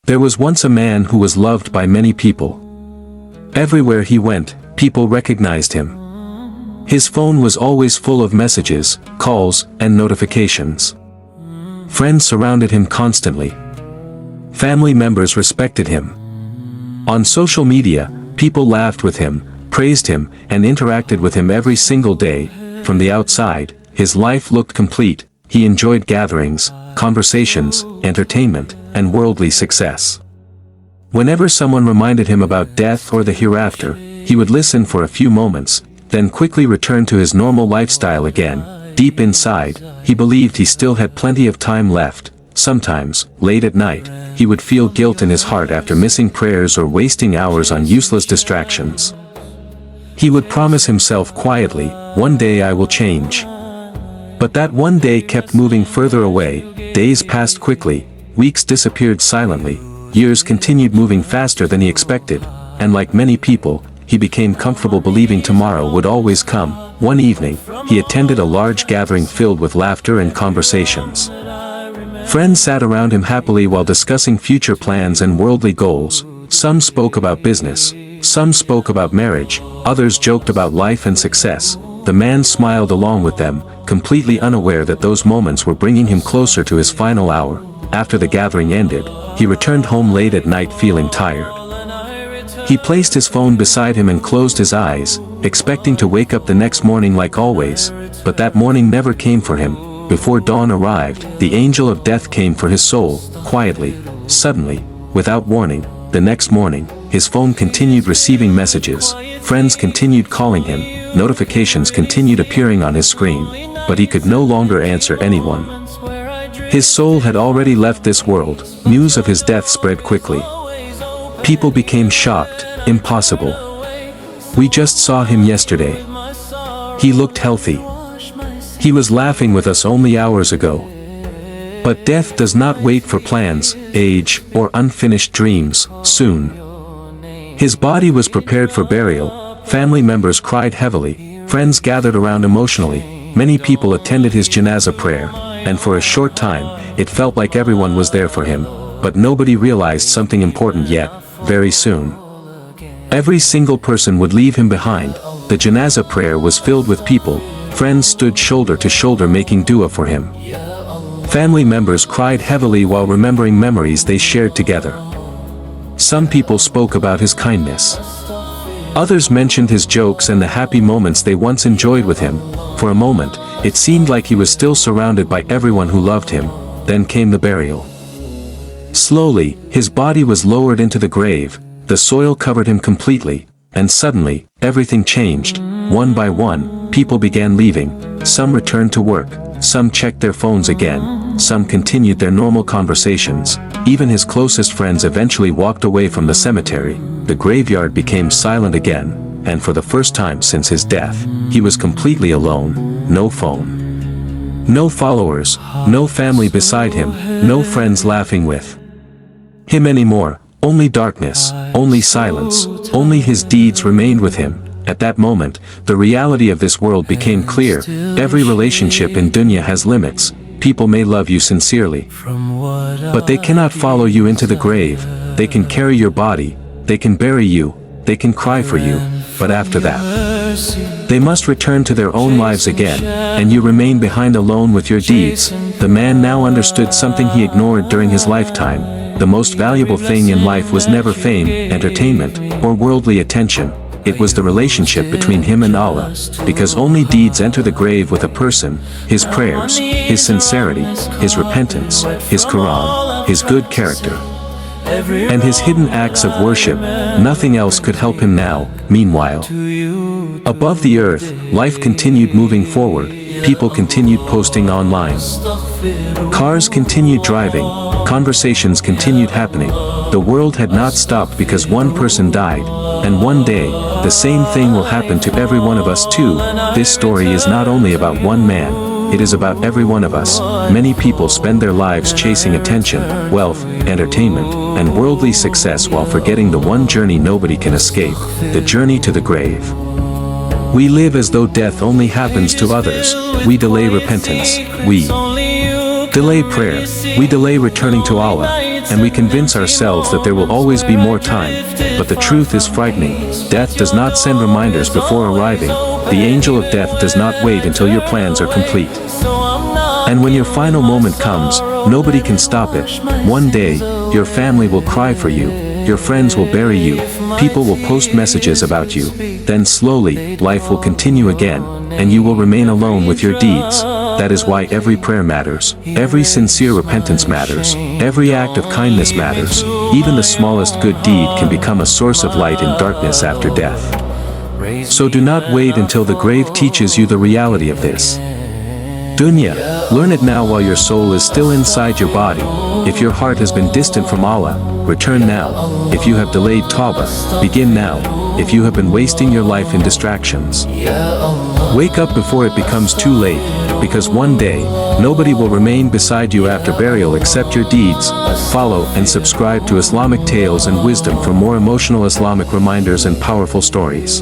There was once a man who was loved by many people. Everywhere he went, people recognized him. His phone was always full of messages, calls, and notifications. Friends surrounded him constantly. Family members respected him. On social media, people laughed with him, praised him, and interacted with him every single day. From the outside, his life looked complete. He enjoyed gatherings, conversations, entertainment, and worldly success. Whenever someone reminded him about death or the hereafter, he would listen for a few moments, then quickly return to his normal lifestyle again. Deep inside, he believed he still had plenty of time left. Sometimes, late at night, he would feel guilt in his heart after missing prayers or wasting hours on useless distractions. He would promise himself quietly, "One day I will change." But that one day kept moving further away. Days passed quickly, weeks disappeared silently, years continued moving faster than he expected, and like many people, he became comfortable believing tomorrow would always come. One evening, he attended a large gathering filled with laughter and conversations. Friends sat around him happily while discussing future plans and worldly goals. Some spoke about business, some spoke about marriage, others joked about life and success. The man smiled along with them, completely unaware that those moments were bringing him closer to his final hour. After the gathering ended, he returned home late at night feeling tired. He placed his phone beside him and closed his eyes, expecting to wake up the next morning like always, but that morning never came for him. Before dawn arrived, the angel of death came for his soul, quietly, suddenly, without warning. The next morning, his phone continued receiving messages, friends continued calling him, notifications continued appearing on his screen, but he could no longer answer anyone. His soul had already left this world. News of his death spread quickly. People became shocked. Impossible. We just saw him yesterday. He looked healthy. He was laughing with us only hours ago. But death does not wait for plans, age, or unfinished dreams. Soon, his body was prepared for burial. Family members cried heavily. Friends gathered around emotionally. Many people attended his janazah prayer, and for a short time, it felt like everyone was there for him. But nobody realized something important yet. Very soon, every single person would leave him behind. The janazah prayer was filled with people. Friends stood shoulder to shoulder making dua for him. Family members cried heavily while remembering memories they shared together. Some people spoke about his kindness. Others mentioned his jokes and the happy moments they once enjoyed with him. For a moment, it seemed like he was still surrounded by everyone who loved him. Then came the burial. Slowly, his body was lowered into the grave, the soil covered him completely, and suddenly, everything changed. One by one, people began leaving. Some returned to work, some checked their phones again, some continued their normal conversations. Even his closest friends eventually walked away from the cemetery. The graveyard became silent again, and for the first time since his death, he was completely alone. No phone. No followers, no family beside him, no friends laughing with him anymore. Only darkness, only silence, only his deeds remained with him. At that moment, the reality of this world became clear. Every relationship in dunya has limits. People may love you sincerely, but they cannot follow you into the grave. They can carry your body, they can bury you, they can cry for you, but after that, they must return to their own lives again, and you remain behind alone with your deeds. The man now understood something he ignored during his lifetime. The most valuable thing in life was never fame, entertainment, or worldly attention. It was the relationship between him and Allah, because only deeds enter the grave with a person. His prayers, his sincerity, his repentance, his Quran, his good character, and his hidden acts of worship. Nothing else could help him now. Meanwhile, above the earth, life continued moving forward. People continued posting online. Cars continued driving. Conversations continued happening. The world had not stopped because one person died, and one day, the same thing will happen to every one of us too. This story is not only about one man, it is about every one of us. Many people spend their lives chasing attention, wealth, entertainment, and worldly success while forgetting the one journey nobody can escape, the journey to the grave. We live as though death only happens to others. We delay repentance. We delay prayer. We delay returning to Allah. and we convince ourselves that there will always be more time, but the truth is frightening. Death does not send reminders before arriving. The angel of death does not wait until your plans are complete. And when your final moment comes, nobody can stop it. One day, your family will cry for you, your friends will bury you, people will post messages about you. Then slowly, life will continue again, and you will remain alone with your deeds. That is why every prayer matters, every sincere repentance matters, every act of kindness matters. Even the smallest good deed can become a source of light in darkness after death. So do not wait until the grave teaches you the reality of this. Dunya, learn it now while your soul is still inside your body. If your heart has been distant from Allah, return now. If you have delayed tawbah, begin now. If you have been wasting your life in distractions, wake up before it becomes too late, because one day, nobody will remain beside you after burial except your deeds. Follow and subscribe to Islamic Tales and Wisdom for more emotional Islamic reminders and powerful stories.